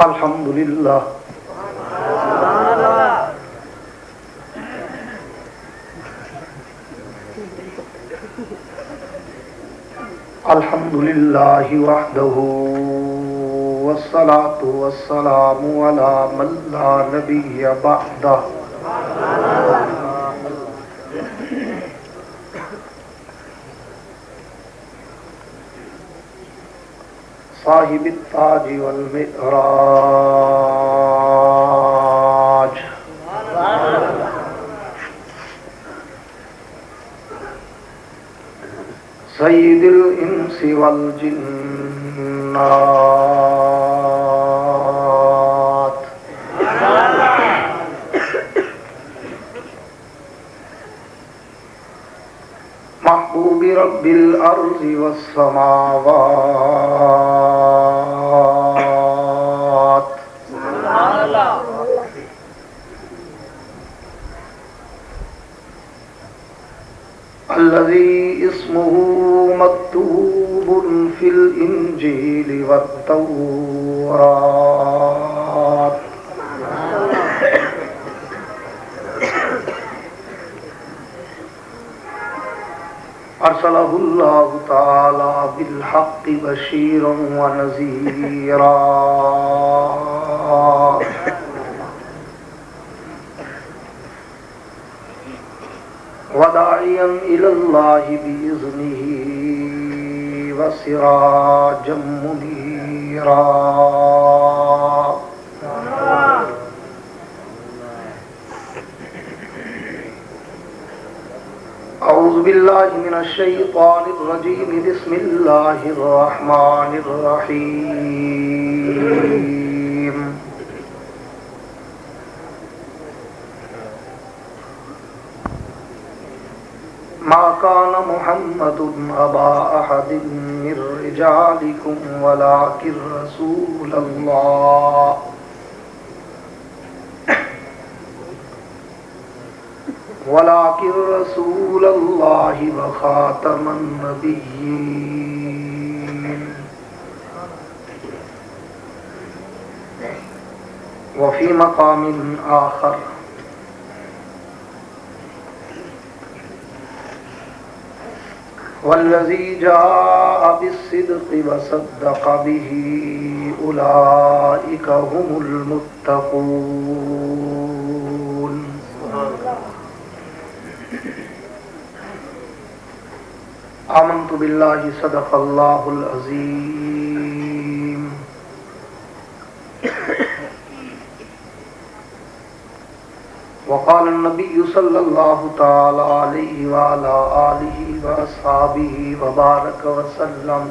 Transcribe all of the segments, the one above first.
الحمدللہ الحمدللہ وحدہ والصلاة والسلام علی من لا نبی بعدہ صاحب التاج والمعراج سید الانس والجنات محبوب رب الارض والسماوات الذي اسمه مكتوب في الإنجيل والتوراة أرسله الله تعالى بالحق بشيرا ونذيرا وداعيا إلى الله بإذنه وسراجا منيرا أعوذ بالله من الشيطان الرجيم بسم الله الرحمن الرحيم ما كان محمد أبا أحد من رجالكم ولكن رسول الله وخاتم النبيين وفي مقام آخر والذي جاء بالصدق وصدق به أولئك هم المتقون آمنت بالله صدق الله العظيم وقال النبي صلى الله تعالى عليه وعلى آله وأصحابه وبارك وسلم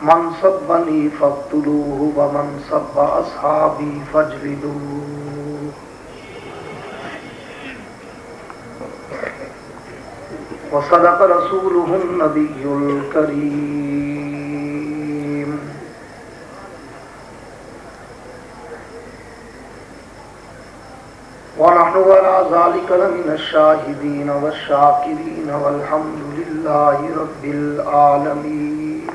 من سبني فاقتلوه ومن سب أصحابي فاجلدوه وصدق رسوله النبي الكريم ونحن على ذلك لمن الشاهدين والشاكرين والحمد لله رب العالمين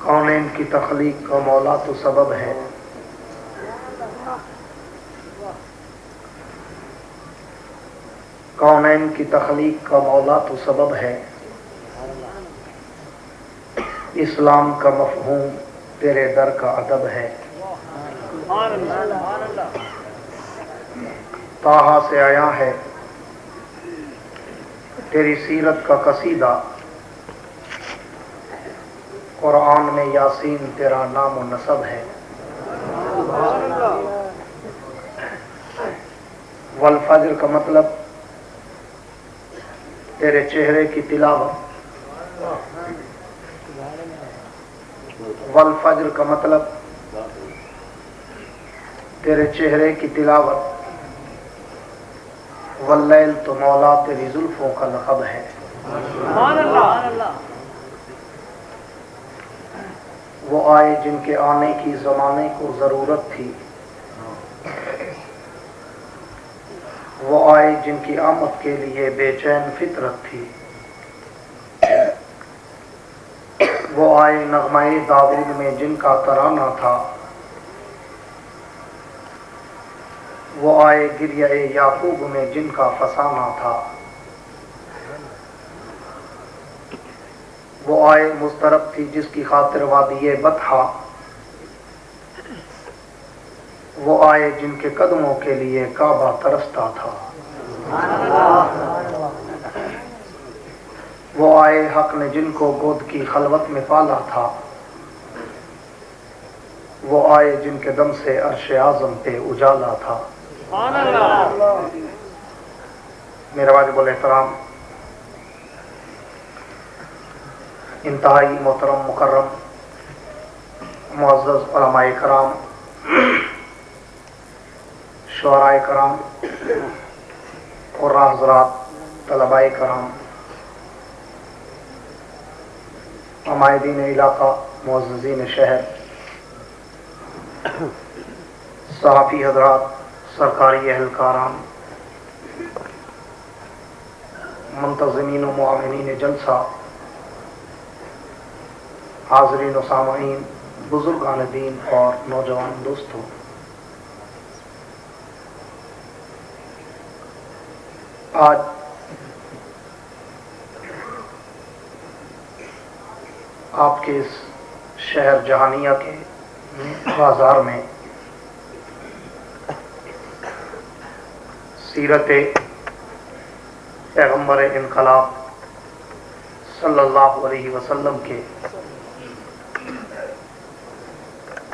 کونین کی تخلیق کا مولا تو سبب ہے، کونین کی تخلیق کا مولا تو سبب ہے، اسلام کا مفہوم تیرے در کا ادب ہے، طٰہٰ سے آیا ہے تیری سیرت کا قصیدہ، قرآن میں یاسین تیرا نام و نسب ہے، والفجر کا مطلب تیرے چہرے کی تلاوت، والفجر کا مطلب تیرے چہرے کی تلاوت، واللیل تو مولا تیری زلفوں کا لقب ہے۔ سبحان اللہ۔ وہ آئے جن کے آنے کی زمانے کو ضرورت تھی، وہ آئے جن کی آمد کے لیے بے چین فطرت تھی، وہ آئے نغمہ داؤد میں جن کا ترانہ تھا، وہ آئے گریہ یعقوب میں جن کا فسانہ تھا، وہ آئے مضطرب تھی جس کی خاطر وادی بطحا، وہ آئے جن کے قدموں کے لیے کعبہ ترستا تھا، وہ آئے حق نے جن کو گود کی خلوت میں پالا تھا، وہ آئے جن کے دم سے عرش اعظم پہ اجالا تھا۔ میرے واجب الاحترام انتہائی محترم مکرم معزز علماء کرام، شعراء کرام اور حضرات، طلباء کرام، عمائدین علاقہ، معززین شہر، صحافی حضرات، سرکاری اہلکاران، منتظمین و معاونین جلسہ، حاضرین و سامعین، بزرگان دین اور نوجوان دوستوں، آج آپ کے اس شہر جہانیہ کے بازار میں سیرت پیغمبر انقلاب صلی اللہ علیہ وسلم کے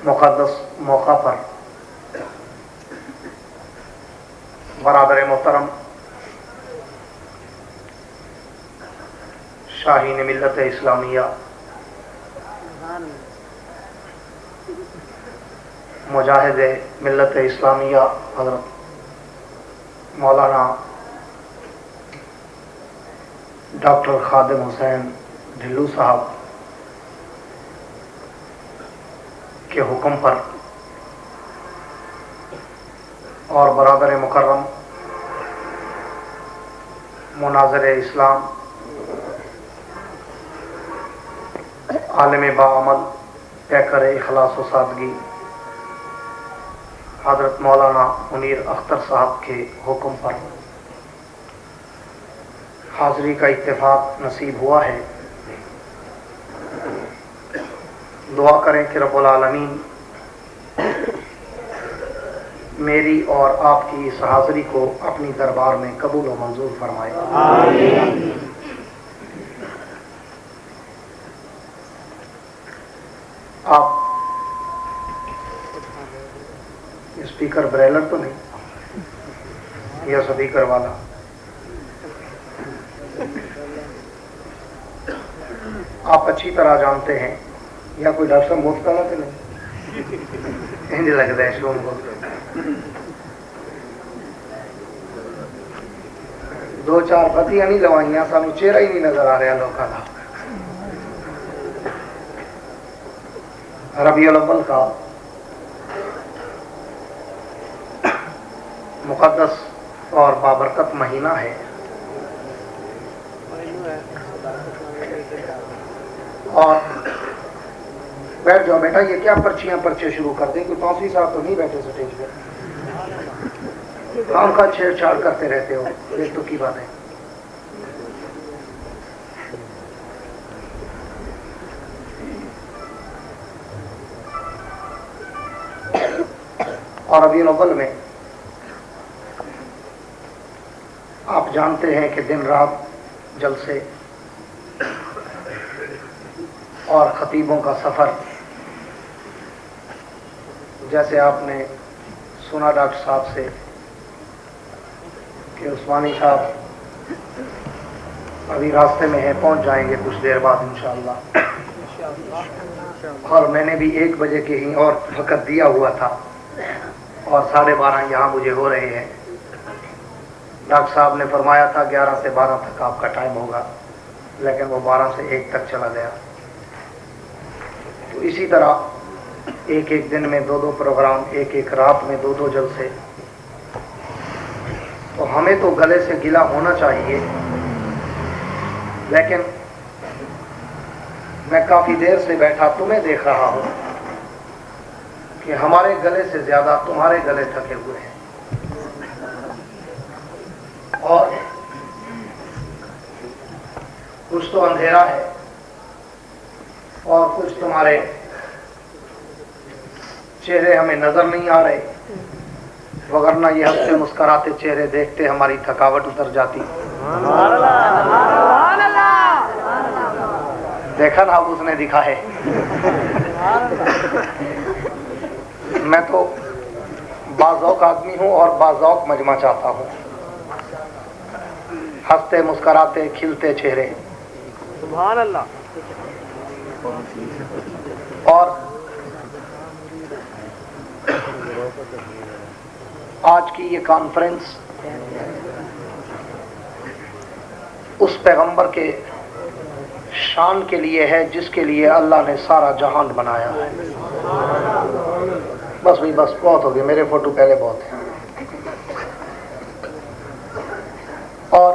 مقدس موقع پر برادر محترم شاہین ملت اسلامیہ مجاہد ملت اسلامیہ حضرت مولانا ڈاکٹر خادم حسین ڈھلو صاحب کے حکم پر اور برادر مکرم مناظر اسلام عالم باعمل پیکر اخلاص و سادگی حضرت مولانا منیر اختر صاحب کے حکم پر حاضری کا اتفاق نصیب ہوا ہے۔ دعا کریں کہ رب العالمین میری اور آپ کی اس حاضری کو اپنی دربار میں قبول و منظور فرمائے۔ آمین۔ آپ اسپیکر بریلر تو نہیں یا اسپیکر والا؟ آپ اچھی طرح جانتے ہیں، یا کوئی ڈاکٹر صاحب مفت والا تو نہیں؟ انج لگتا ہے شوم کو دو چار بتیاں نہیں لوائیاں، سانو چہرہ ہی نہیں نظر آ رہا لوگوں کا۔ ربیع الاول کا مقدس اور بابرکت مہینہ ہے، اور بیٹھ جاؤ بیٹا، یہ کیا پرچیاں پرچے شروع کر دیں؟ کوئی 5ویں صاحب تو نہیں بیٹھے سٹیج پہ، کام کا چھیڑ چھاڑ کرتے رہتے ہو، یہ تو کی بات ہے۔ اور ربیع الاول میں آپ جانتے ہیں کہ دن رات جلسے اور خطیبوں کا سفر، جیسے آپ نے سنا ڈاکٹر صاحب سے کہ عثمانی صاحب ابھی راستے میں ہیں، پہنچ جائیں گے کچھ دیر بعد انشاءاللہ، اور میں نے بھی 1 بجے کے ہی اور وقت دیا ہوا تھا، اور 12:30 یہاں مجھے ہو رہے ہیں. ڈاکٹر صاحب نے فرمایا تھا 11 سے 12 تک آپ کا ٹائم ہوگا، لیکن وہ 12 سے 1 تک چلا گیا. تو اسی طرح ایک ایک دن میں 2 پروگرام، ایک ایک رات میں 2 جلسے. تو ہمیں تو گلے سے گلا ہونا چاہیے، لیکن میں کافی دیر سے بیٹھا تمہیں دیکھ رہا ہوں کہ ہمارے گلے سے زیادہ تمہارے گلے تھکے ہوئے ہیں، اور کچھ تو اندھیرا ہے اور کچھ تمہارے چہرے ہمیں نظر نہیں آ رہے، وگرنہ یہ ہنستے مسکراتے چہرے دیکھتے ہماری تھکاوٹ اتر جاتی. دیکھا نا اب اس نے دکھا ہے. میں تو باذوق آدمی ہوں اور باذوق مجمع چاہتا ہوں. ہنستے مسکراتے کھلتے چہرے. سبحان اللہ. اور آج کی یہ کانفرنس اس پیغمبر کے شان کے لیے ہے جس کے لیے اللہ نے سارا جہان بنایا ہے. بس بھائی بس بہت ہو گیا، میرے فوٹو پہلے بہت ہیں. اور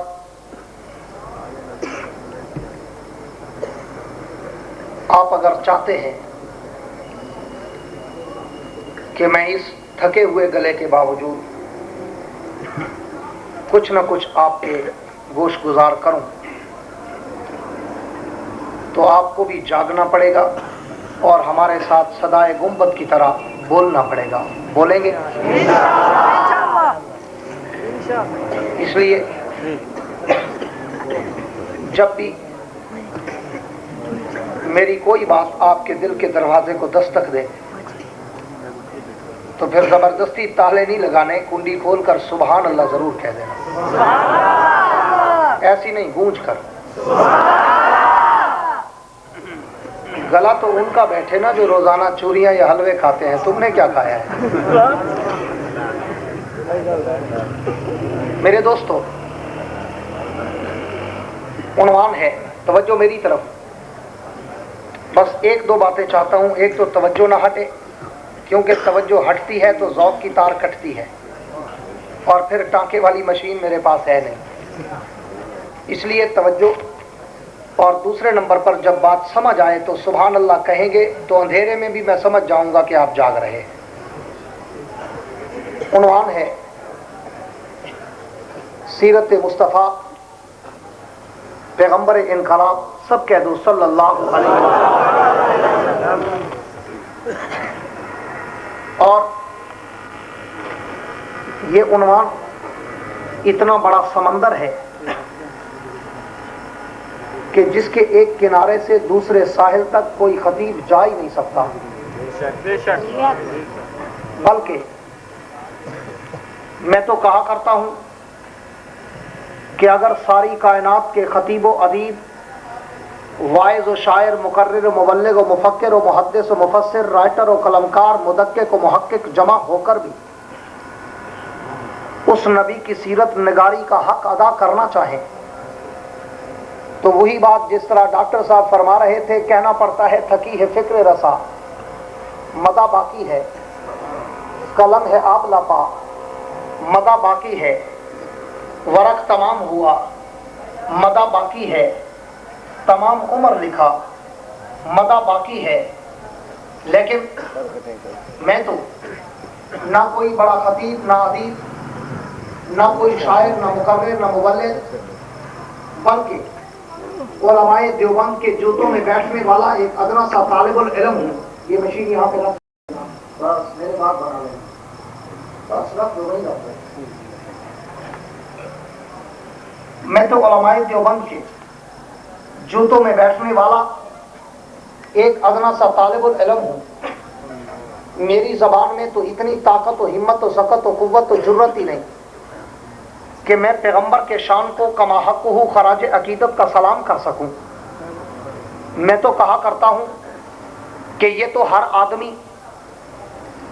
آپ اگر چاہتے ہیں کہ میں اس تھکے ہوئے گلے کے باوجود کچھ نہ کچھ آپ کے گوش گزار کروں، تو آپ کو بھی جاگنا پڑے گا اور ہمارے ساتھ صدائے گنبد کی طرح بولنا پڑے گا. بولیں گے؟ اس لیے جب بھی میری کوئی بات آپ کے دل کے دروازے کو دستک دے تو پھر زبردستی تالے نہیں لگانے، کنڈی کھول کر سبحان اللہ ضرور کہہ دینا. ایسی نہیں، گونج کر. گلا تو ان کا بیٹھے نا جو روزانہ چوریاں یا حلوے کھاتے ہیں. تم نے کیا کھایا ہے؟ میرے دوستو، عنوان ہے، توجہ میری طرف. بس 1-2 باتیں چاہتا ہوں. ایک تو توجہ نہ ہٹے، کیونکہ توجہ ہٹتی ہے تو ذوق کی تار کٹتی ہے، اور پھر ٹانکے والی مشین میرے پاس ہے نہیں. اس لیے توجہ. اور دوسرے نمبر پر جب بات سمجھ آئے تو سبحان اللہ کہیں گے تو اندھیرے میں بھی میں سمجھ جاؤں گا کہ آپ جاگ رہے ہیں. عنوان ہے سیرت مصطفیٰ پیغمبر انقلاب. سب کہہ دو صلی اللہ علیہ وسلم. اور یہ عنوان اتنا بڑا سمندر ہے کہ جس کے ایک کنارے سے دوسرے ساحل تک کوئی خطیب جا ہی نہیں سکتا. بلکہ میں تو کہا کرتا ہوں کہ اگر ساری کائنات کے خطیب و ادیب، واعظ و شاعر، مقرر و مبلغ و مفکر و محدث و مفسر، رائٹر و قلمکار، مدقق و محقق جمع ہو کر بھی اس نبی کی سیرت نگاری کا حق ادا کرنا چاہیں تو وہی بات جس طرح ڈاکٹر صاحب فرما رہے تھے، کہنا پڑتا ہے تھکی ہے فکر رسا، مدہ باقی ہے، قلم ہے آپ لپا، مدہ باقی ہے، ورق تمام ہوا، مدہ باقی ہے، تمام عمر لکھا، مدہ باقی ہے. لیکن میں تو نہ کوئی بڑا خطیب، نہ ادیب، نہ کوئی شاعر، نہ مقرر، نہ مبلغ، بلکہ علماء دیوبند کے جوتوں میں بیٹھنے والا ایک ادنا سا طالب العلم ہوں. یہ مشین یہاں پہ رکھ، بس میرے بات بنا لیں، بس رکھ دو، نہیں رکھتے. میں تو علماء دیوبند کے جوتوں میں بیٹھنے والا ایک ادنا سا طالب العلم ہوں. میری زبان میں تو اتنی طاقت و ہمت و سقت و قوت و جرت ہی نہیں کہ میں پیغمبر کے شان کو کما حق ہو خراج عقیدت کا سلام کر سکوں. میں تو کہا کرتا ہوں کہ یہ تو ہر آدمی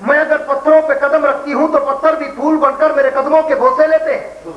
میں اگر پتھروں پہ قدم رکھتی ہوں تو پتھر بھی پھول بن کر میرے قدموں کے بوسے لیتے ہیں۔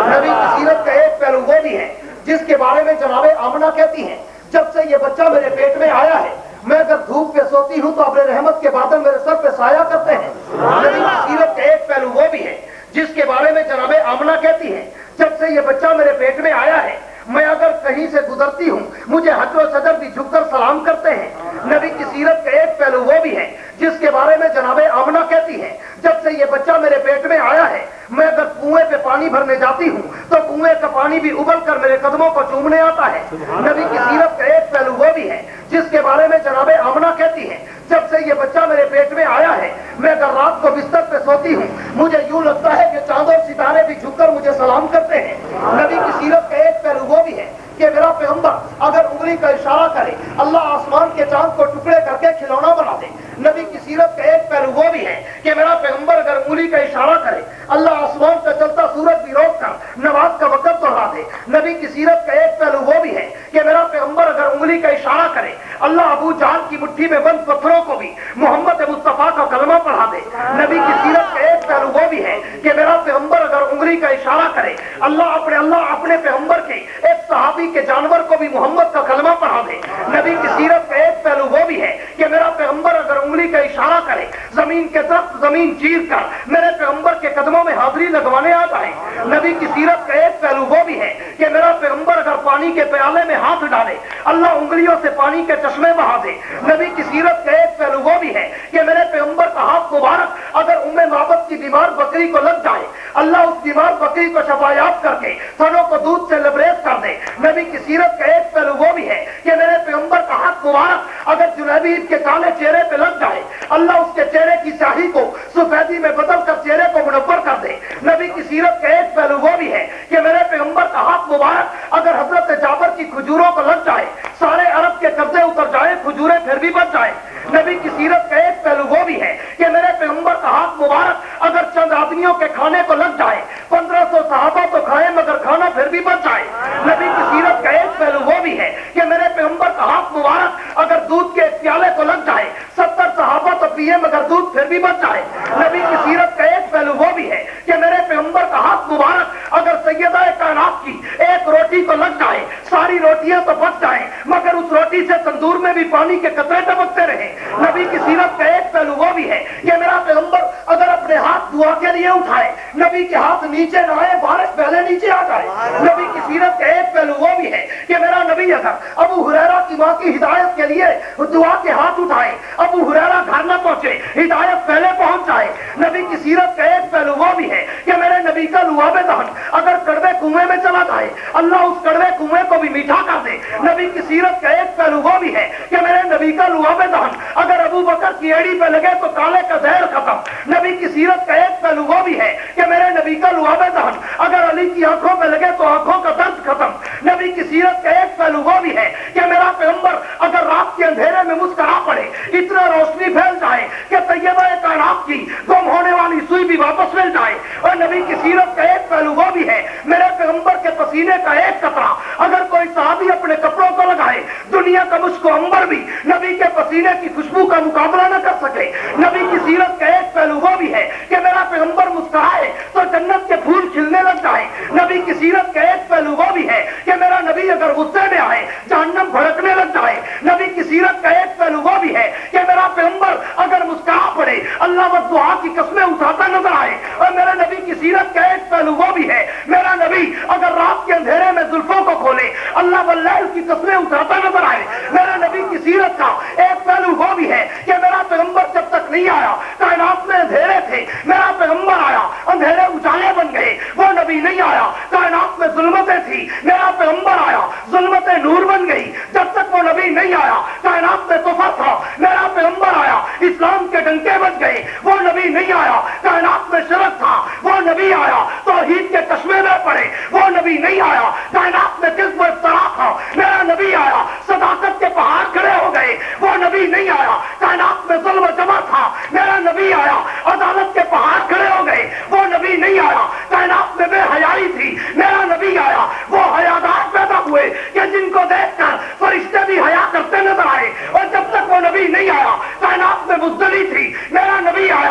نبی کی سیرت کا ایک پہلو وہ بھی ہے جس کے بارے میں جناب آمنہ کہتی ہیں جب سے یہ بچہ میرے پیٹ میں آیا ہے میں اگر دھوپ پہ سوتی ہوں تو اپنے رحمت کے بادل میرے سر پہ سایہ کرتے ہیں۔ نبی کی سیرت کا ایک پہلو وہ بھی ہے جس کے بارے میں جناب آمنہ کہتی ہیں جب سے یہ بچہ میرے پیٹ میں آیا ہے میں اگر کہیں سے گزرتی ہوں مجھے حجر و شجر بھی جھک کر سلام کرتے ہیں۔ نبی کی سیرت کا ایک پہلو وہ بھی ہے جس کے بارے میں جناب آمنہ کہتی ہیں جب سے یہ بچہ میرے پیٹ میں آیا ہے میں اگر کنویں پہ پانی بھرنے جاتی ہوں تو کنویں کا پانی بھی ابل کر میرے قدموں کو چومنے آتا ہے۔ نبی کی سیرت کا ایک پہلو وہ بھی ہے جس کے بارے میں جناب آمنہ کہتی ہیں جب سے یہ بچہ میرے پیٹ میں آیا ہے میں اگر رات کو بستر پہ سوتی ہوں مجھے یوں لگتا ہے کہ چاند اور ستارے بھی جھک کر مجھے سلام کرتے ہیں۔ نبی کی سیرت کا ایک پہلو وہ بھی ہے کہ میرا پیغمبر اگر انگلی کا اشارہ کرے اللہ آسمان کے چاند کو ٹکڑے کر کے کھلونا بنا دے۔ نبی کی سیرت کا ایک پہلو وہ بھی ہے کہ میرا پیغمبر اگر انگلی کا اشارہ کرے اللہ آسمان کا چلتا سورج بھی روک کر نماز کا وقت بڑھا دے۔ نبی کی سیرت کا ایک پہلو وہ بھی ہے کہ میرا پیغمبر اگر انگلی کا اشارہ کرے اللہ ابو جہل کی مٹھی میں بند پتھروں کو بھی محمد مصطفیٰ کا کلمہ پڑھا دے۔ نبی کی سیرت کا ایک پہلو وہ بھی ہے کہ میرا پیغمبر اگر انگلی کا اشارہ کرے اللہ اپنے پیغمبر کے ایک صحابی کے جانور کو بھی محمد کا کلمہ پڑھا دے۔ نبی کی سیرت کا ایک پہلو وہ بھی ہے کہ میرا پیغمبر اگر انگلی کا اشارہ کرے زمین کے درخت زمین چیر کر میرے پیغمبر کے قدموں میں حاضری لگوانے آ جائے۔ نبی کی سیرت کا ایک پہلو وہ بھی ہے کہ میرا پیغمبر اگر پانی کے پیالے میں ہاتھ ڈالے اللہ انگلیوں سے پانی کے چشمے بہا دے۔ نبی کی سیرت کا ایک پہلو وہ بھی ہے کہ میرے پیغمبر کا ہاتھ مبارک اگر معبد کی بیمار بکری کو لگ جائے اللہ اس بیمار بکری کو شفایاب کر کے تھنوں کو دودھ سے لبریز کر دے۔ نبی کی سیرت کا ایک پہلو وہ بھی ہے کہ میرے پیغمبر کا ہاتھ مبارک اگر جنیبید کے کالے چہرے پہ لگ جائے اللہ اس کے چہرے کی سیاہی کو سفیدی میں بدل کر چہرے کو منور کر دے۔ نبی کی سیرت کا ایک پہلو وہ بھی ہے کہ میرے پیغمبر کا ہاتھ مبارک اگر حضرت جابر کی کھجوروں کو لگ جائے سارے عرب کے قبضے اتر جائے کھجوریں پھر بھی بچ جائیں۔ نبی کی سیرت کا ایک پہلو وہ بھی ہے کہ میرے پیغمبر کا ہاتھ مبارک اگر چند آدمیوں کے کھانے کو لگ جائے 1500 صحابہ تو کھائے مگر کھانا پھر بھی بچ جائے۔ نبی کی سیرت کا ایک پہلو وہ بھی ہے کہ میرے پیغمبر کا ہاتھ مبارک اگر دودھ کے پیالے کو لگ جائے 70 صحابہ تو پیے مگر دودھ پھر بھی بچ جائے۔ نبی کی سیرت کا ایک پہلو وہ بھی ہے کہ میرے پیغمبر کا ہاتھ مبارک اگر سیدہ کائنات کی ایک روٹی کو لگ جائے ساری روٹیاں تو بچ جائیں مگر اس روٹی سے تندور میں بھی پانی کے قطرے ٹپکتے رہیں۔ نبی کی سیرت کا ایک پہلو وہ بھی ہے کہ میرا پیغمبر اگر اپنے ہاتھ دعا کے لیے اٹھائے نبی کے ہاتھ نیچے نہ آئے بارش پہلے نیچے آ جائے۔ نبی کی سیرت کا ایک پہلو وہ بھی ہے کہ میرا نبی اگر ابو ہریرہ کی ماں کی ہدایت کے لیے دعا کے ہاتھ اٹھائے ابو ہریرہ گھر نہ پہنچے ہدایت پہلے پہنچ جائے۔ نبی کی سیرت کا ایک پہلو وہ بھی ہے کہ میرے نبی کا لعاب دہن اگر کڑوے کنویں میں چلا جائے اللہ اس کڑوے کنویں کو بھی میٹھا کر دے۔ نبی کی سیرت کا ایک پہلو وہ بھی ہے کہ میرے نبی کا لعاب دہن اگر ابو بکر کی ایڑی پہ لگے تو کالے کا زہر ختم۔ نبی کی سیرت کا ایک پہلو وہ بھی ہے کہ میرے نبی کا لعاب دہن اگر علی کی آنکھوں پہ لگے تو آنکھوں کا درد ختم۔ نبی کی سیرت کا ایک پہلو وہ بھی ہے کہ میرا پیغمبر اگر رات کے اندھیرے میں مسکرا پڑے اتنا روشنی پھیل جائے کہ طیبہ کائنات کی گم ہونے والی سوئی بھی واپس مل جائے۔ اور نبی کی سیرت کا ایک پہلو وہ بھی ہے میرے پیغمبر کے پسینے کا ایک قطرہ اگر کوئی صحابی اپنے کپڑوں کو لگائے دنیا کا مشک و عنبر بھی نبی کے پسینے کی خوشبو کا مقابلہ نہ کر سکے۔ نبی کی سیرت کا ایک پہلو وہ بھی ہے کہ میرا پیغمبر مسکرائے تو جنت کے پھول کھلنے لگ جائے۔ نبی کی سیرت کا ایک پہلو وہ بھی ہے کہ میرا نبی اگر غصے میں آئے جہنم بھڑکنے لگ جائے۔ نبی کی سیرت کا ایک پہلو وہ بھی ہے کہ میرا پیغمبر اگر مسکرا پڑے اللہ والدعا کی قسمیں اٹھاتا نظر آئے۔ اور میرے نبی کی سیرت کا ایک پہلو وہ بھی ہے میرا نبی اگر رات کے اندھیرے میں زلفوں کو کھولے اللہ واللیل کی قسمیں اٹھاتا نظر آئے۔ میرے نبی کی سیرت کا ایک پہلو وہ بھی ہے کہ میرا پیغمبر جب تک نہیں آیا کائنات میں اندھیرے تھے میرا پیغمبر آیا اندھیرے اجالے بن گئے۔ وہ نبی نہیں آیا کائنات میں ظلمتیں تھی میرا پیغمبر آیا ظلمتیں نور بن گئی۔ جب تک وہ نبی نہیں آیا کائنات میں کفر تھا میرا پیغمبر آیا اسلام کے ڈنکے بج گئے۔ وہ نبی نہیں آیا کائنات میں شرک تھا وہ نبی آیا توحید کے چشمے میں پڑے۔ وہ نبی نہیں آیا کائنات میں کذب و افترا تھا میرا نبی آیا صداقت کے پہاڑ کھڑے ہو گئے۔ وہ نبی نہیں آیا کائنات میں ظلم و جمع تھا میرا نبی آیا عدالت کے پہاڑ کھڑے ہو گئے۔ وہ نبی نہیں آیا کائنات میں بے حیائی تھی میرا نبی آیا وہ حیادار پیدا ہوئے کہ جن کو دیکھ کر فرشتے بھی حیا کرتے نظر آئے۔ اور جب تک وہ نبی نہیں آیا کائنات میں بزدلی تھی میرا نبی آیا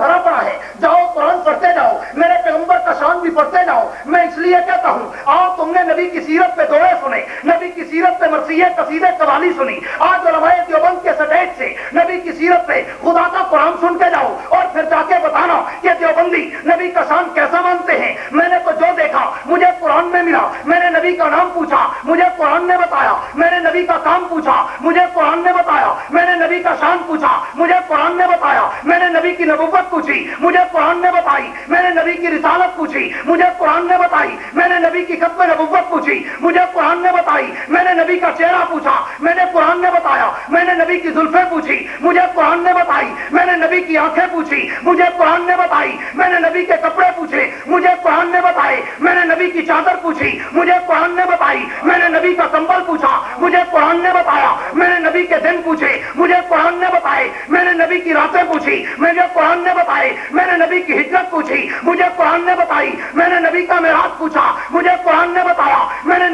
بھرا پڑا ہے. جاؤ قرآن پڑھتے جاؤ, میرے پیغمبر کا شان بھی پڑھتے جاؤ. میں اس لیے کہتا ہوں, آؤ تم نے نبی کی سیرت پہ دوڑے سنے, نبی کی سیرت پہ مرثیے قصیدے قوالی سنی. آج علماء دیوبند کے سٹیج سے نبی کی سیرت پہ خدا کا قرآن سن کے جاؤ اور پھر جا کے بتانا کہ دیوبندی نبی کا شان کیسا مانتے ہیں. میں نے تو جو دیکھا مجھے قرآن میں ملا. میں نے نبی کا نام پوچھا, مجھے قرآن نے بتایا. میں نے نبی کا کام پوچھا, مجھے قرآن نے بتایا. میں نے نبی کا شان پوچھا, مجھے قرآن نے بتایا. میں نے نبی کی نبوت پوچھی, مجھے قرآن نے بتائی. میں نے نبی کی رسالت پوچھی, مجھے قرآن نے بتائی. میں نے نبی کی ختم نبوت پوچھی, مجھے قرآن نے بتائی. میں نے نبی کا چہرہ پوچھا, میں نے قرآن نے بتایا. میں نے نبی کی زلفیں پوچھی, مجھے قرآن نے بتائی. میں نے نبی کی آنکھیں پوچھی, مجھے قرآن نے بتائی. میں نے نبی کے کپڑے پوچھے, مجھے قرآن نے بتائے. میں نے نبی کی چادر پوچھی, مجھے قرآن نے بتائی. میں نے نبی کا کمبل پوچھا, مجھے قرآن نے بتایا. میں نے نبی کے دن پوچھے, مجھے قرآن نے بتائے. میں نے نبی کی راتیں پوچھی, مجھے قرآن نے بتائے. میں نے نبی کی ہجرت پوچھی, مجھے قرآن نے بتائی. میں نے نبی کا معراج پوچھا, مجھے قرآن نے بتایا. میں نے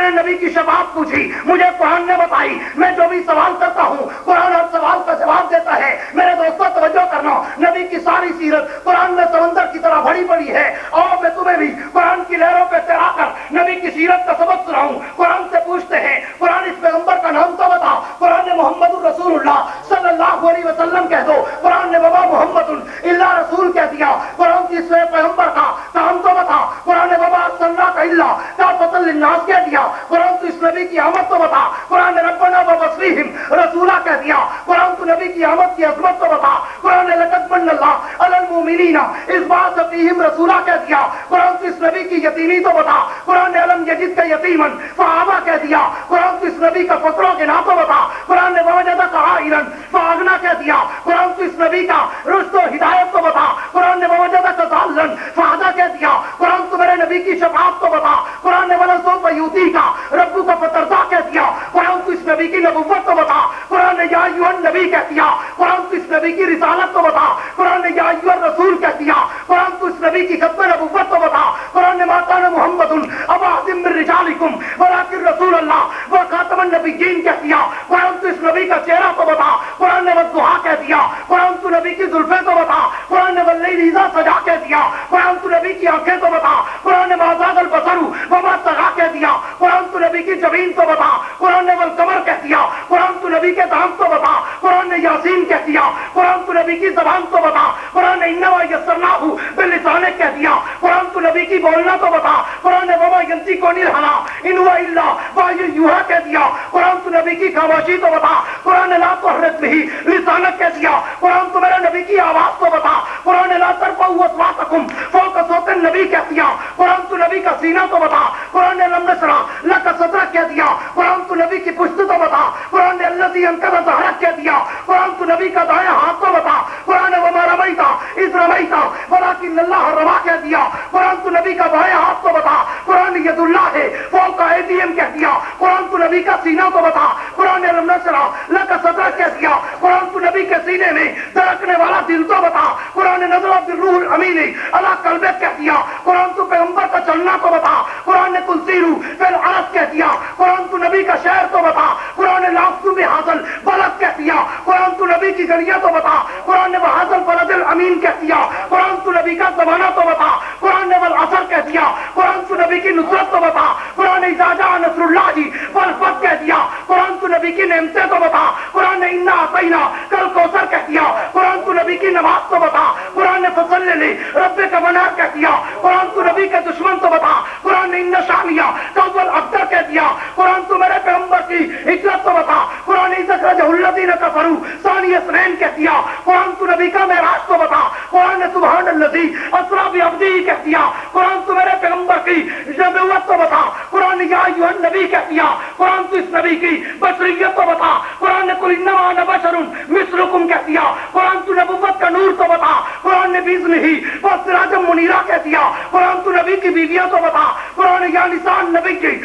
نبی کی شفاعت پوچھی, مجھے قرآن نے بتائی. میں جو بھی سوال کرتا ہوں قرآن ہر سوال کا جواب دیتا ہے. میرے دوستوں توجہ کرنا, نبی کی ساری سیرت قرآن میں سمندر کی طرح بھری پڑی ہے. اور میں تمہیں بھی قرآن کی لہروں پہ تیرا کر نبی کی سیرت کا سبق سناؤں. قرآن سے پوچھتے ہیں, قرآن اس پیغمبر کا نام تو بتا. قرآن نے محمد الرسول اللہ صلی اللہ علیہ وسلم کہہ دو. قرآن نے وما محمد الا رسول کہہ دیا. قرآن کی اس پیغمبر کا کام تو بتا. قرآن نے وما ارسلناک الا کافۃ للناس کہہ دیا. قرآن تو اس نبی کی آمد تو بتا. قرآن نے ربنا وبصرہم رسولا کہہ دیا. قرآن تو نبی کی آمد کی عظمت تو بتا. قرآن نے لقد من اللہ علی المؤمنین اذ بعث فیہم رسولا کہہ دیا. قرآن تو اس نبی کی یتیمی تو بتا. قرآن نے الم یجدک یتیما فآویٰ کہہ دیا. قرآن تو اس نبی کا فقر و غنا تو بتا. قرآن نے ووجدک عائلا فأغنیٰ کہہ دیا. قرآن تو اس نبی کا رشد و ہدایت تو بتا. قرآن نے ووجدک ضالا فہدیٰ کہہ دیا. قرآن تو میرے نبی کی شفاعت تو بتا. قرآن نے ولسوف یؤتیک ربک فترضیٰ کہہ دیا. قرآن تو اس نبی کی نبوت تو بتا. قرآن نے یا ایھا النبی کہہ دیا. قرآن تو اس نبی کی رسالت تو بتا. قرآن نے یا ایھا الرسول کہہ دیا. قرآن تو اس نبی کی ختم نبوت تو بتا. قرآن نے ما کان محمد ابا احد من رجالکم ولکن رسول اللہ وخاتم النبیین کہہ دیا. قرآن تو اس نبی کا چہرہ تو بتا. قرآن نے والضحیٰ کہہ دیا. قرآن تو نبی کی زلفیں تو بتا. قرآن نے واللیل اذا سجا کہہ دیا. قرآن تو نبی کی آنکھیں تو بتا. قرآن نے ما زاغ البصر وما طغیٰ کہہ دیا. قرآن تو نبی کی جبین تو بتا. قرآن نے والقمر کہہ دیا. قرآن تو نبی کے دام تو بتا. قرآن نے یاسین کہہ دیا. قرآن تو نبی کی زبان تو بتا. قرآن نے انما یسرناہ بلسانک کہہ دیا. قرآن تو نبی کی بولنا تو بتا. قرآن نے وما ینطق عن الہویٰ ان ہوا الا وحی یوحیٰ کہہ دیا. قرآن تو نبی کی خاموشی تو بتا. قرآن نے لا تحرک بہ لسانک کہہ دیا. قرآن تو میرے نبی کی آواز تو بتا. قرآن نے لا ترفعوا اصواتکم فوق صوت النبی کہہ دیا. قرآن تو نبی کا سینہ تو بتا. قرآن نے لم نشرح لک صدرک کہہ دیا. قرآن تو نبی کی پشت تو بتا. قرآن نے الذی انقض ظہرک کہہ دیا. قرآن تو نبی کا دائیں ہاتھ تو بتا. قرآن نے وما رمیت اذ رمیت ولکن اللہ رمی کہہ دیا. قرآن تو نبی کا بائیں ہاتھ تو بتا. قرآن نے ید اللہ ہے فوق ایدیہم کہہ دیا. قرآن تو نبی کا سینہ تو بتا. قرآن نے لم نشرح لک صدرک کہہ دیا. قرآن تو نبی کے سینے میں دھڑکنے والا دل تو بتا. قرآن نے نزل بالروح الامین علی قلبک کہہ دیا. قرآن تو پیغمبر کا چلنا تو بتا. قرآن نے قل سیروا فی الارض کہہ دیا. قرآن تو نبی کا شہر تو بتا. قرآن نے لافتو بہذا البلد کہہ دیا. قرآن تو نبی کی گلیاں تو بتا. قرآن نے بہذا البلد الامین کہہ دیا. قرآن تو نبی کا زمانہ تو بتا. قرآن نے والعصر کہہ دیا. قرآن تو نبی کی نصرت تو بتا. قرآن نے اذا جاء نصر اللہ والفتح کہہ دیا. قرآن تو نبی کی نعمتیں تو بتا. قرآن نے انا اعطیناک الکوثر کہہ دیا. قرآن تو نبی کی نماز تو بتا. قرآن نے فصلی لربک ونحر کہہ دیا. قرآن تو نبی کے دشمن تو بتا. قرآن نے ان شانیہ هو الابتر کہہ دیا. قرآن تو میرے پیغمبر کی ہجرت تو بتا. قرآن نے اخرجہ الذین کفروا ثانی اثنین کہہ دیا. قرآن تو نبی کا معراج تو بتا. قرآن نے سبحان الذی اسریٰ بعبدہ کہہ دیا. قرآن تو میرے پیغمبر کی نبوت تو بتا. قرآن نے یا ایھا النبی کہہ دیا. قرآن تو اس نبی کی بشریت تو بتا. قرآن نے قل انما انا بشر مثلکم کہہ دیا. قرآن تو نبوت کا نور تو بتا. قرآن نے باذنہ وسراجا منیرا کہہ دیا. قرآن تو نبی کی بیویاں تو بتا. قرآن نے یا نساء النبی کی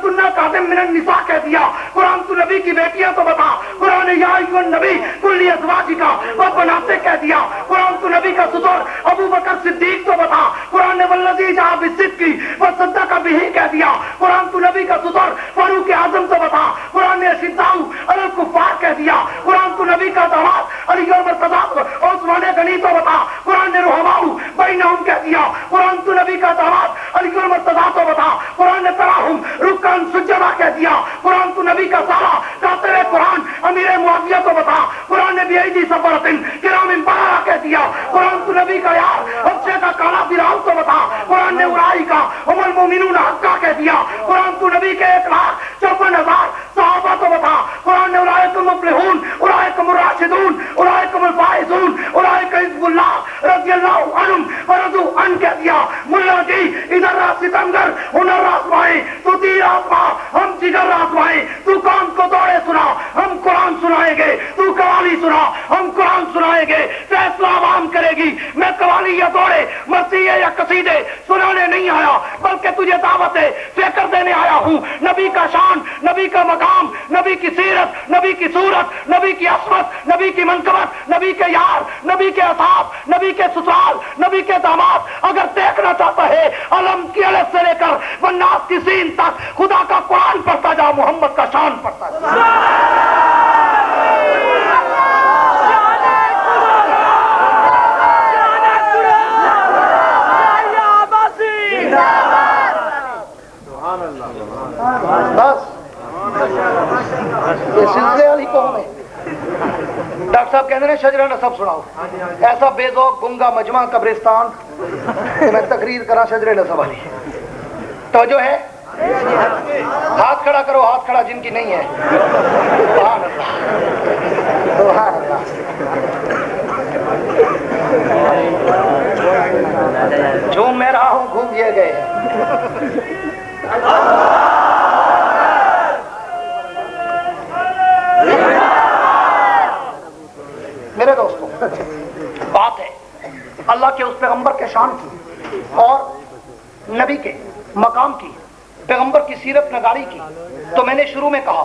کنہ قادم من النساء کہہ دیا. قرآن تو نبی کی بیٹیاں تو بتا. قرآن نے یا ایھا النبی قل لازواجک و بناتک کہہ دیا. قرآن تو نبی کا ستر ابو بکر صدیق تو بتا. قرآن نے والذی جاء بالصدق وصدق بہ کہہ دیا. قرآن تو نبی کا ستر فاروق اعظم تو بتا. قرآن نے اشداء علی الکفار کہہ دیا. قرآن تو نبی کا داماد علی اور مرتضیٰ اور عثمان غنی تو بتا، قرآن نے رحماؤ بینہم کہہ دیا، قرآن تو نبی کا داماد علی اور مرتضیٰ تو بتا، قرآن نے تراہم رکن سجدہ کہہ دیا، قرآن تو نبی کا سارا کاتب قرآن امیر معاویہ تو بتا، قرآن نے بیعیدی سفرتن کرام برارہ کہہ دیا، قرآن تو نبی کا یار حبشے کا کالا فراؤن تو بتا، قرآن نے اولئک هم المؤمنون حقا کہہ دیا، قرآن تو نبی کے 1,54,000 صحابہ تو بتا، قرآن نے اولئک المفلحون اولئک الراشدون اولئک الفائزون اولئک حزب اللہ رضی اللہ عنہم ورضوا عنہ کہہ دیا۔ ملا جی ادھر راہ ستمگر ہنر آزمائے، تو تیر آزما ہم جگر آزمائے، تو کام کو دوڑے سنا ہم قرآن سنائیں گے، تو قوالی سنا ہم قرآن سنائیں گے، فیصلہ عوام کرے گی۔ میں قوالی یا دوڑے مرثیے یا قصیدے سنانے نہیں آیا، بلکہ تجھے دعوت فکر دینے آیا ہوں۔ نبی کا شان، نبی کا مقام، نبی کی سیرت، نبی کی صورت، نبی کی عصمت، نبی کی منقبت، نبی کے یار، نبی کے اصحاب، نبی کے سسرال، نبی کے داماد اگر دیکھنا چاہتا ہے علم کی الف سے لے کر والناس کی سین تک خدا کا قرآن پڑھتا جا، محمد کا شان پڑھتا جا۔ بس یہ سلسلے والی قوم ہے۔ ڈاکٹر صاحب کہتے ہیں شجرہ نسب سناؤ، ایسا بے ذوق گنگا مجمع قبرستان کہ میں تقریر کرا شجرہ نسب والی۔ توجہ ہے؟ ہاتھ کھڑا کرو، ہاتھ کھڑا جن کی نہیں ہے۔ سبحان اللہ سبحان اللہ۔ جھوم میں رہا ہوں، گھوم یہ گئے۔ میرے دوستوں، بات ہے اللہ کے اس پیغمبر کے شان کی اور نبی کے مقام کی، پیغمبر کی سیرت نگاری کی، تو میں نے شروع میں کہا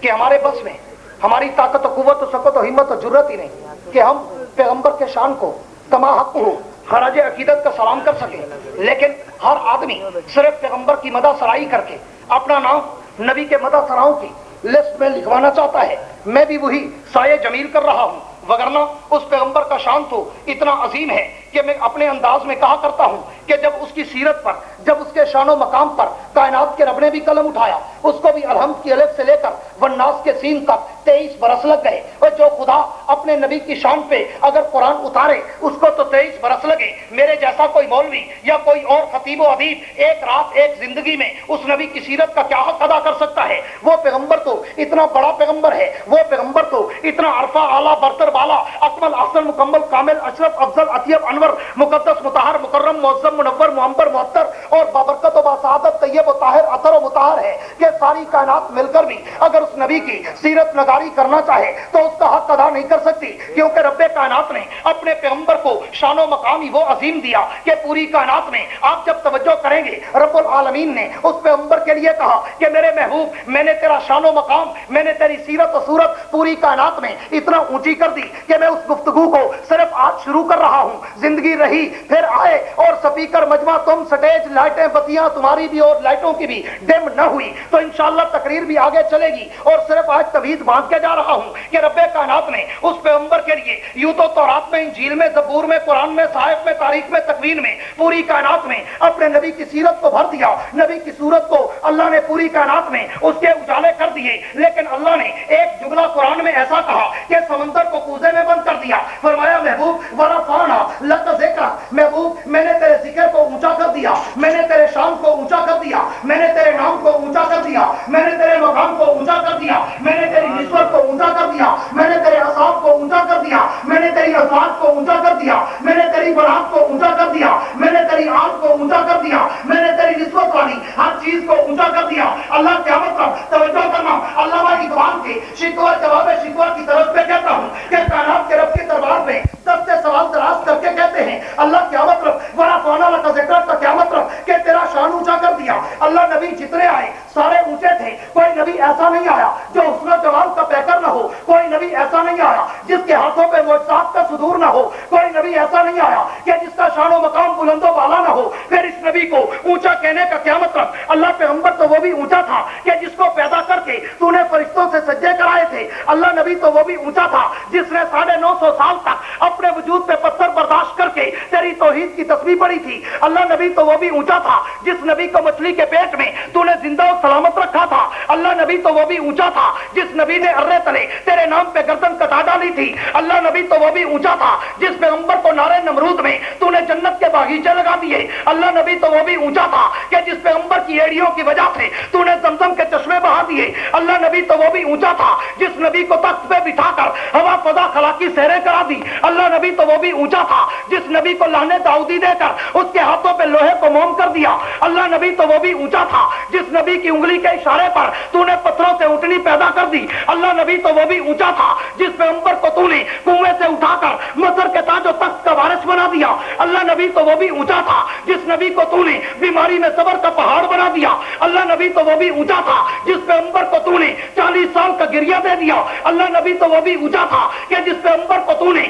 کہ ہمارے بس میں ہماری طاقت و قوت و سکت و ہمت و جرت ہی نہیں کہ ہم پیغمبر کے شان کو کما حق ہو خراج عقیدت کا سلام کر سکیں، لیکن ہر آدمی صرف پیغمبر کی مدح سرائی کر کے اپنا نام نبی کے مدح سراؤں کی لسٹ میں لکھوانا چاہتا ہے۔ میں بھی وہی سایہ جمیل کر رہا ہوں، وگرنہ اس پیغمبر کا شان تو اتنا عظیم ہے کہ میں اپنے انداز میں کہا کرتا ہوں کہ جب اس کی سیرت پر، جب اس کے شان و مقام پر کائنات کے رب نے بھی قلم اٹھایا، اس کو بھی الحمد کی الف سے لے کر والناس کے سین تک 23 برس لگ گئے، اور جو خدا اپنے نبی کی شان پہ اگر قرآن اتارے اس کو تو 23 برس لگے۔ میرے جیسا کوئی مولوی یا کوئی اور خطیب و ادیب ایک رات ایک زندگی میں اس نبی کی سیرت کا کیا حق ادا کر سکتا ہے؟ وہ پیغمبر تو اتنا بڑا پیغمبر ہے، وہ پیغمبر تو اتنا عرفہ اعلیٰ برتر بالا اکمل احسن مکمل کامل اشرف افضل اطیب انور مقدس مطہر مکرم معظم منور معمر معطر اور بابرکت و باسعادت طیب و طاہر اطہر و مطہر ہے کہ ساری کائنات مل کر بھی اگر اس نبی کی سیرت نگاری کرنا چاہے تو اس کا حق ادا نہیں کر سکتی، کیونکہ رب کائنات نے اپنے پیغمبر کو شان و مقام ہی وہ عظیم دیا کہ پوری کائنات میں آپ جب توجہ کریں گے رب العالمین نے اس پیغمبر کے لیے کہا کہ میرے محبوب میں نے تیرا شان و مقام، میں نے تیری سیرت و صورت پوری کائنات میں اتنا اونچی کر دی کہ میں اس گفتگو کو صرف آج شروع کر رہا ہوں، زندگی رہی پھر آئے اور سپیکر مجمع تم سٹیج لائٹیں بتیاں تمہاری بھی اور لائٹوں کی بھی ڈم نہ ہوئی تو انشاءاللہ تقریر بھی آگے چلے گی، اور صرف آج تویز باندھ کے جا رہا ہوں کہ رب کائنات نے اس پیغمبر کے لیے یوں تو تورات میں، انجیل میں، زبور میں، قرآن میں، صحائف میں، تاریخ میں، تکوین میں، پوری کائنات میں اپنے نبی کی سیرت کو بھر دیا، نبی کی صورت کو اللہ نے پوری کائنات میں اس کے اجالے کر دیے، لیکن اللہ نے ایک جملہ قرآن میں ایسا کہا کہ سمندر کو کوزے میں بند کر دیا، فرمایا محبوب ورفعنا لک ذکر، محبوب میں نے تیرے ذکر کو اونچا کر دیا، میں نے تیرے شان کو اونچا کر دیا، میں نے تیرے نام کو اونچا کر دیا، میں نے تیرے مقام کو اونچا کر دیا، میں نے تیری نسبت کو اونچا کر دیا، میں نے تیرے اصحاب کو اونچا کر دیا، میں نے تیری ازواج کو اونچا کر دیا، میں نے تیری بنات کو اونچا کر دیا، میں نے تیری آنکھ کو اونچا کر دیا، میں نے تیری نسبت والی ہر چیز کو اونچا کر دیا۔ اللہ کیا مطلب؟ توجہ کرنا، علامہ اقبال کے شکوہ جواب شکوہ کی طرف پہ کہتا ہوں کہ کائنات کے رب کے دربار میں دستے سوال دراز کر کے کہتے ہیں اللہ کیا مطلب؟ ورفعنا لک ذکرک کا کیا مطلب کہ تیرا شان اونچا کر دیا، دیا. اللہ نبی جتنے آئے سارے اونچے تھے. کوئی نبی ایسا نہیں آیا جو حسن و جمال کا پیکر نہ ہو. کوئی نبی ایسا نہیں آیا جس کے ہاتھوں پہ معجزات کا صدور نہ ہو. کوئی نبی ایسا نہیں آیا کہ جس کا شان و مقام بلند و بالا نہ ہو. پھر اس نبی کو اونچا کہنے کا کیا مطلب؟ اللہ پیغمبر تو وہ بھی اونچا تھا کہ جس کو پیدا کر کے تو نے فرشتوں سے سجدے کرائے تھے. اللہ نبی تو وہ بھی اونچا تھا جس نے 950 سال تک اپنے وجود پہ پتھر برداشت کر کے تیری توحید کی تسبیح پڑھی تھی. اللہ نبی تو وہ بھی اونچا تھا جس نبی کو مچھلی کے پیٹ میں تو نے زندہ و سلامت رکھا تھا. اللہ نبی تو وہ بھی اونچا تھا جس نبی نے ارے تلے تیرے نام پہ گردن کٹا ڈالی تھی. اللہ نبی تو وہ بھی اونچا تھا جس پیغمبر کو نارے نمرود میں تو نے جنت کے باغیچے لگا دیے. اللہ نبی تو وہ بھی اونچا تھا کہ جس پیغمبر کی ایڑیوں کی وجہ سے تو نے زمزم کے چشمے بہا دیے. اللہ نبی تو وہ بھی اونچا تھا جس نبی کو تخت پہ بٹھا کر ہوا فضا خلا کی سیریں کرا دی. اللہ نبی تو وہ بھی اونچا تھا جس نبی کو لانے داؤدی دے کر اس کے ہاتھوں پہ لوہے کو موم کر دیا. اللہ نبی تو وہ بھی اونچا تھا جس نبی کی انگلی کے اشارے پر تو نے پتھروں سے اونٹنی پیدا کر دی. اللہ نبی تو وہ بھی اونچا تھا جس پیغمبر کو تو نے کنویں سے اٹھا کر مصر کے تاج و تخت کا وارث بنا دیا. اللہ نبی تو وہ بھی اونچا تھا جس نبی کو تو نے بیماری میں صبر کا پہاڑ بنا دیا. اللہ نبی تو وہ بھی اونچا تھا جس پیغمبر کو تو نے 40 سال کا گریہ دے دیا. اللہ نبی تو وہ بھی اونچا تھا کہ جس پیغمبر کو تو نے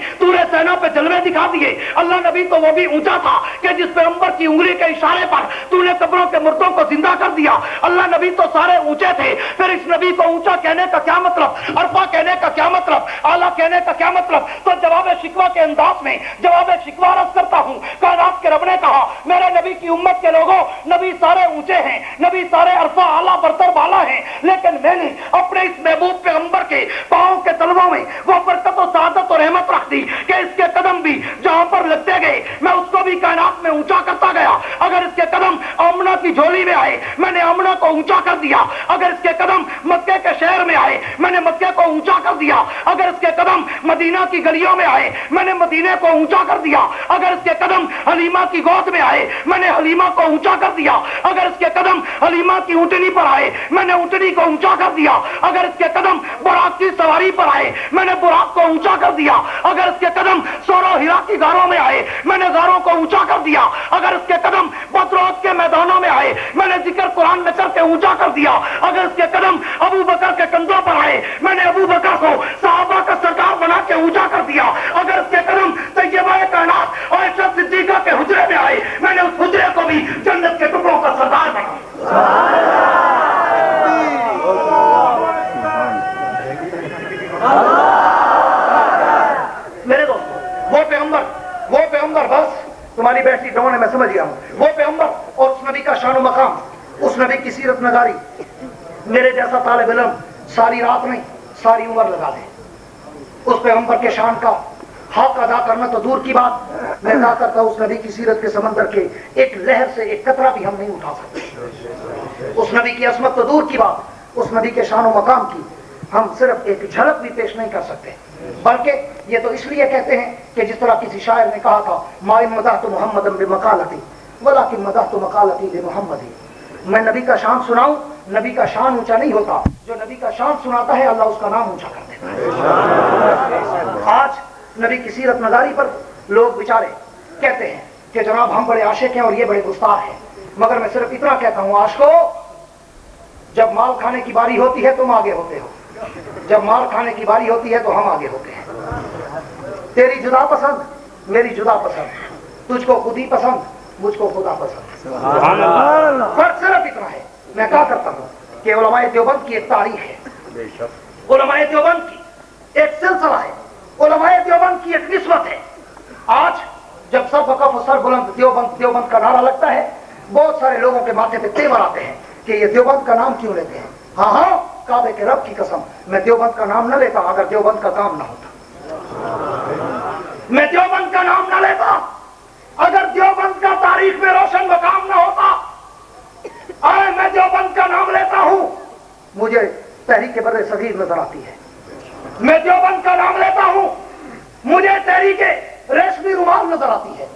سینا پہ جلوے دکھا دیے. اللہ نبی تو وہ بھی اونچا تھا کہ جس پیغمبر کی انگلی کے اشارے پر تو نے قبروں کے مردوں کو زندہ کر دیا. اللہ نبی تو سارے اونچے تھے. پھر اس نبی کو اونچا کہنے کا کیا مطلب؟ عرفہ کہنے کا کیا مطلب؟ اعلیٰ کہنے کا کیا مطلب؟ تو جواب شکوہ کے انداز میں جواب شکوہ عرض کرتا ہوں. کائنات کے رب نے کہا میرے نبی کی امت کے لوگوں نبی سارے اونچے ہیں, نبی سارے عرفہ اعلیٰ برتر بالا ہیں, لیکن میں نے اپنے اس محبوب پیغمبر کے پاؤں کے تلووں میں وہ برکت و سعادت و رحمت رکھ دی کہ اس کے قدم بھی جہاں پر لگتے گئے میں اس کو بھی کائنات میں اونچا کرتا گیا. اگر اس کے قدم آمنہ کی جھولی میں آئے میں نے آمنہ کو اونچا کر دیا. اگر اس کے قدم مکے کے شہر میں آئے میں نے مکے کو اونچا کر دیا. اگر اس کے قدم مدینہ کی گلیوں میں آئے میں نے مدینے کو اونچا کر دیا. اگر اس کے قدم حلیمہ کی گود میں آئے میں نے حلیمہ کو اونچا کر دیا. اگر اس کے قدم حلیمہ کی اونٹنی پر آئے میں نے اونٹنی کو اونچا کر دیا. اگر اس کے قدم براق کی سواری پر آئے میں نے براق کو اونچا کر دیا. اگر اس کے قدم سورو ہرا کی غاروں میں آئے میں نے غاروں کو اونچا کر دیا. اگر اس کے قدم بدروت کے میدانوں میں آئے میں نے ذکر قرآن میں کر کے اونچا کر دیا. اگر اس کے قدم ابو بکر کے کندھوں پر آئے میں نے ابو بکر کو صحابہ کا سردار بنا کے اونچا کر دیا. اگر اس کے قدم طیبہ کائنات عائشہ صدیقہ کے حجرے میں آئے میں نے اس حجرے کو بھی جنت کے ٹکڑوں کا سردار بنا. میرے دوست وہ پیغمبر بس تمہاری بیٹھی ڈون ہے میں سمجھ گیا ہوں. وہ پیغمبر اور اس نبی کا شان و مقام, اس نبی کی سیرت نگاری میرے جیسا طالب علم ساری رات نہیں ساری عمر لگا دے. اس پیغمبر کے شان کا حق ادا کرنا تو دور کی بات, میں ادا کرتا ہوں اس نبی کی سیرت کے سمندر کے ایک لہر سے ایک قطرہ بھی ہم نہیں اٹھا سکتے. اس نبی کی عظمت تو دور کی بات, اس نبی کے شان و مقام کی ہم صرف ایک جھلک بھی پیش نہیں کر سکتے. بلکہ یہ تو اس لیے کہتے ہیں کہ جس طرح کسی شاعر نے کہا تھا ما مدحت محمد بمقالتی ولکن مدحت مقالتی لمحمد. میں نبی کا شان سناؤں, نبی کا شان اونچا نہیں ہوتا, جو نبی کا شان سناتا ہے اللہ اس کا نام اونچا کر دیتا ہے. آج نبی کی سیرت نگاری پر لوگ بیچارے کہتے ہیں کہ جناب ہم بڑے عاشق ہیں اور یہ بڑے گستاخ ہیں, مگر میں صرف اتنا کہتا ہوں عاشقو جب مال کھانے کی باری ہوتی ہے تم آگے ہوتے ہو, جب مال کھانے کی باری ہوتی ہے تو ہم آگے ہوتے ہیں. تیری جدا پسند میری جدا پسند, تجھ کو خودی پسند مجھ کو خدا پسند. فرق صرف اتنا ہے. میں کہا کرتا ہوں کہ علماء دیوبند کی ایک تاریخ ہے, علماء دیوبند کی ایک سلسلہ ہے, علماء دیوبند کی ایک نسبت ہے. آج جب سر وقف و سر بلند دیوبند دیوبند کا نعرہ لگتا ہے بہت سارے لوگوں کے ماتھے پہ تیور آتے ہیں کہ یہ دیوبند کا نام کیوں لیتے ہیں. ہاں کعبے کے رب کی قسم میں دیوبند کا نام نہ لیتا اگر دیوبند کا کام نہ ہوتا. میں دیوبند کا نام نہ لیتا اگر دیوبند کا تاریخ میں روشن مقام نہ ہوتا. میں دیوبند کا نام لیتا ہوں مجھے تحریک بر صغیر نظر آتی ہے. میں دیوبند کا نام لیتا ہوں مجھے تحریک ریشمی رومال نظر آتی ہے.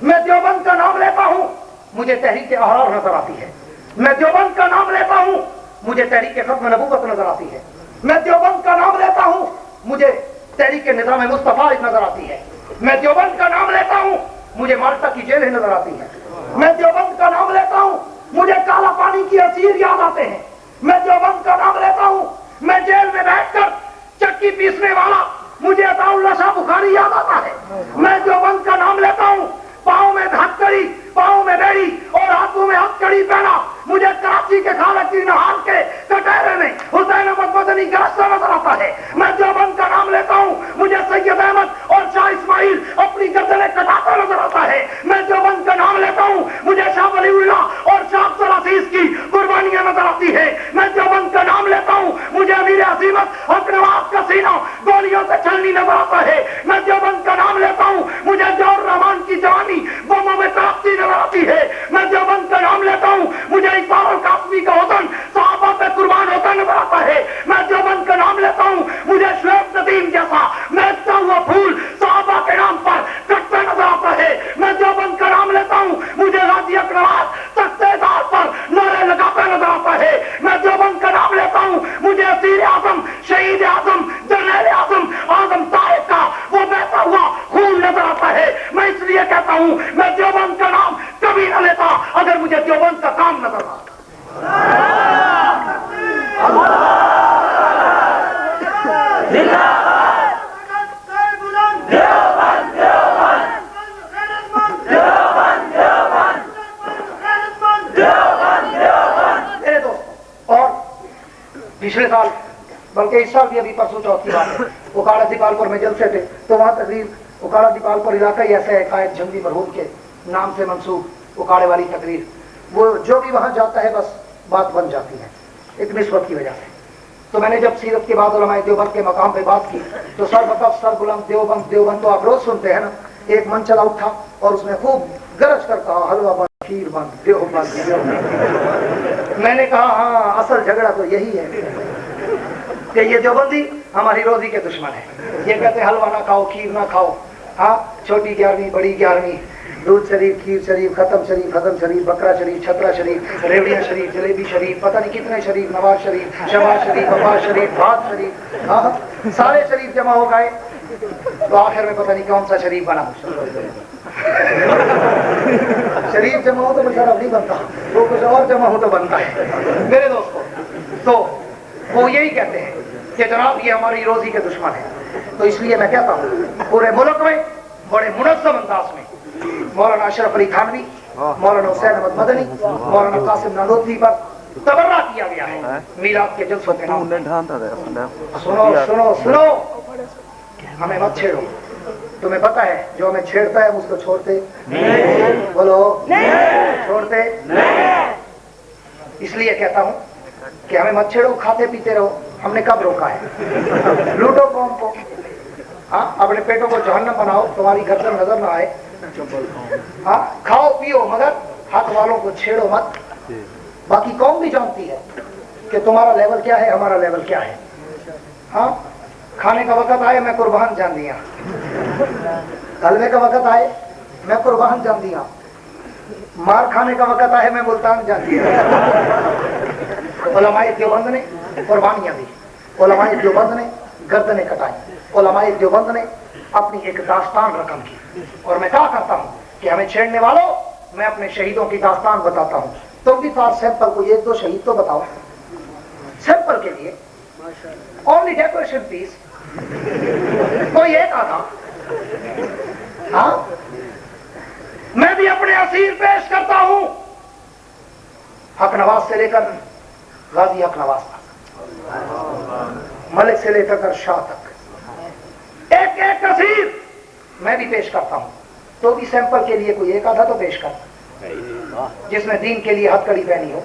میں دیوبند کا نام لیتا ہوں مجھے تحریک احرار نظر آتی ہے. میں دیوبند کا نام لیتا ہوں مجھے تحریک ختم نبوت نظر آتی ہے. میں دیوبند کا نام لیتا ہوں مجھے تحریک نظام مصطفیٰ نظر آتی ہے. میں دیوبند کا نام لیتا ہوں مجھے مالٹا کی جیل نظر آتی ہے. میں دیوبند کا نام لیتا ہوں مجھے کالا مجھے اسیر یاد آتے ہیں. میں دیوبند کا نام لیتا ہوں, میں جیل میں بیٹھ کر چکی پیسنے والا مجھے عطا اللہ شاہ بخاری یاد آتا ہے. میں دیوبند کا نام لیتا ہوں, پاؤں میں ہتھکڑی, پاؤں میں بیڑی اور ہاتھوں میں ہتھکڑی پہنا مجھے کراچی کے خالقی نہار کے کٹہرے میں حسین احمد مدنی کا راستہ نظر آتا ہے. میں دیوبند کا نام لیتا ہوں, مجھے سید احمد اور شاہ اسماعیل اپنی گردنیں کٹاتا نظر آتا ہے. میں دیوبند کا نام لیتا ہوں, مجھے شاہ ولی اللہ اور شاہ افضل عزیز کی قربانیاں نظر آتی ہے. میں دیوبند کا نام لیتا ہوں, مجھے امیر عظیمت حق نواز کا سینہ گولیوں سے چھلنی نظر آتا ہے. میں دیوبند کا نام لیتا ہوں, مجھے جوہر رحمان کی جوانی بموں میں تڑپتی نظر آتی ہے. میں دیوبند کا نام لیتا ہوں, مجھے اقبال القاسمی کا حسن صحابہ پہ قربان ہوتا نظر آتا ہے. میں دیوبند کا نام لیتا ہوں, مجھے شعیب ندیم جیسا مہکتا ہوا پھول صحابہ کے نام پر کٹتا نظر آتا ہے. میں دیوبند کا نام لیتا ہوں, مجھے غازی اقرار تختے دار پر نعرے لگاتا نظر آتا ہے. میں دیوبند کا نام لیتا ہوں, مجھے اسیر اعظم, شہید اعظم, جرنیل اعظم, اعظم طارق کا وہ بہتا ہوا خون نظر آتا ہے. میں اس لیے کہتا ہوں, میں دیوبند کا نام کبھی نہ لیتا اگر مجھے دیوبند کا کام نظر آتا. میرے دوست, اور پچھلے سال بلکہ اس سال بھی ابھی پرسوں چوتھ کی بات ہے, اکاڑا دیپال پور میں جلسے تھے تو وہاں تقریر اکاڑا دیپال پور علاقہ ہی ایسا ہے قائد جنگی مرحوم کے نام سے منسوب اکاڑے والی تقریر, وہ جو بھی وہاں جاتا ہے بس بات بن جاتی ہے ایک نسبت کی وجہ سے. تو میں نے جب سیرت کے بعد علماء دیوبند کے مقام پہ بات کی تو سر بطف سر بلند دیوبند دیوبند تو آپ روز سنتے ہیں نا. ایک من چلا اٹھا اور اس میں خوب گرج کر کہا حلوہ بند کھیر بند دیوبند دیوبند. میں نے کہا ہاں اصل جھگڑا تو یہی ہے کہ یہ دیوبندی ہماری روزی کے دشمن ہے. یہ کہتے ہیں حلوہ نہ کھاؤ, کھیر نہ کھاؤ, ہاں چھوٹی 11ویں بڑی 11ویں, دودھ شریف, کھیر شریف, ختم شریف, حضم شریف, بکرا شریف, چھترا شریف, ریوڑیاں شریف, جلیبی شریف, پتہ نہیں کتنے شریف, نواز شریف, شباز شریف, عباس شریف, بھات شریف, ہاں سارے شریف جمع ہو گئے تو آخر میں پتہ نہیں کون سا شریف بنا. شریف جمع ہو تو مشرف نہیں بنتا, وہ کچھ اور جمع ہو تو بنتا ہے. میرے دوستوں, تو وہ یہی کہتے ہیں کہ جناب یہ ہماری روزی کے دشمن ہے. تو اس لیے میں کہتا ہوں پورے ملک میں بڑے منظم انداز میں مولانا اشرف علی تھانوی, مولانا حسین احمد مدنی, مولانا قاسم نانوتوی پر تبرع کیا گیا ہے میلاد کے جلسوں کے نام. سنو سنو سنو, ہمیں مت چھیڑو. تمہیں پتا ہے جو ہمیں چھیڑتا ہے ہم اس کو چھوڑتے بولو چھوڑتے. اس لیے کہتا ہوں کہ ہمیں مت چھیڑو, کھاتے پیتے رہو. ہم نے کب روکا ہے؟ لوٹو قوم کو, ہاں اپنے پیٹوں کو جہنم بناؤ, تمہاری گردن نظر نہ آئے, ہاں کھاؤ پیو مگر حق والوں کو چھیڑو مت. باقی قوم بھی جانتی ہے کہ تمہارا لیول کیا ہے, ہمارا لیول کیا ہے. ہاں کھانے کا وقت آئے میں قربان جان دیا, کلمے کا وقت آئے میں قربان جان دیا, مار کھانے کا وقت آئے میں ملتان جان دیا. علماء دیوبند نے قربانیاں دی, علماء دیوبند نے گردنیں کٹائی, علماء دیوبند نے اپنی ایک داستان رقم کی. اور میں کہا کرتا ہوں کہ ہمیں چھیڑنے والوں, میں اپنے شہیدوں کی داستان بتاتا ہوں. تم بھی فار سیمپل کو 1-2 شہید تو بتاؤ, سیمپل کے لیے اونلی ڈیکوریشن پیس کوئی ایک آدھا. ہاں میں بھی اپنے اسیر پیش کرتا ہوں, حق نواز سے لے کر غازی حق نواز تک, ملک سے لے کر شاہ تک, ایک ایک اسیر میں بھی پیش کرتا ہوں. تو بھی سیمپل کے لیے کوئی ایک آدھا تو پیش کرتا جس نے دین کے لیے ہتھ کڑی پہنی ہو.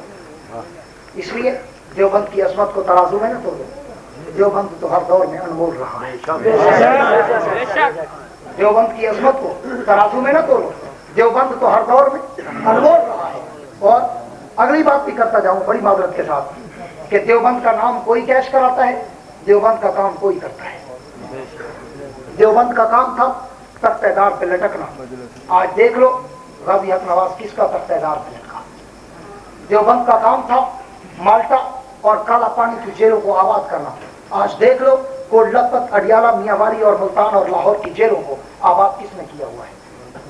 اس لیے دیوبند کی عظمت کو ترازو میں نہ توڑو. دیوبند تو ہر دور میں انمول رہا ہے. دیوبند کی عظمت کو ترازو میں نہ توڑو. دیوبند تو ہر دور میں انمول رہا ہے. اور اگلی بات بھی کرتا جاؤں بڑی معذرت کے ساتھ کہ دیوبند کا نام کوئی کیش کراتا ہے, دیوبند کا کام کوئی کرتا ہے. دیوبند کا کام تھا تختہ دار پہ لٹکنا. آج دیکھ لو غازی حق نواز کس کا تختہ دار پہ لٹکا. دیوبند کا کام تھا مالٹا اور کالا پانی کی جیلوں کو آباد کرنا. آج دیکھ لو کوٹ لکھپت, اڈیالہ, میاں والی اور ملتان اور لاہور کی جیلوں کو آباد کس نے کیا ہوا ہے.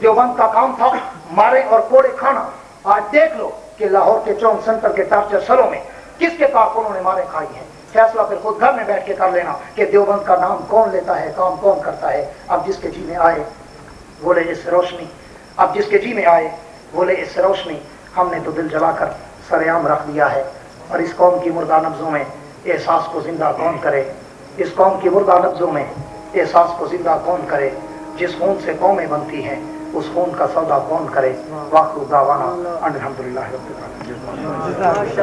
دیوبند کا کام تھا مارے اور کوڑے کھانا. آج دیکھ لو کہ لاہور کے چون سینٹر کے ٹارچر سلوں میں کس کے کارکنوں نے مارے کھائی ہیں. فیصلہ پھر خود گھر میں بیٹھ کے کر لینا کہ دیوبند کا نام کون لیتا ہے, کام کون کرتا ہے. اب جس کے جی میں آئے بولے اس سے روشنی, اب جس کے جی میں آئے بولے اس سے روشنی. ہم نے تو دل جلا کر سرعام رکھ دیا ہے. اور اس قوم کی مردہ نبضوں میں احساس کو زندہ کون کرے, اس قوم کی مردہ نبضوں میں احساس کو زندہ کون کرے. جس خون سے قومیں بنتی ہیں اس خون کا سودا کون کرے. واخر دعوانا الحمدللہ رب العالمین.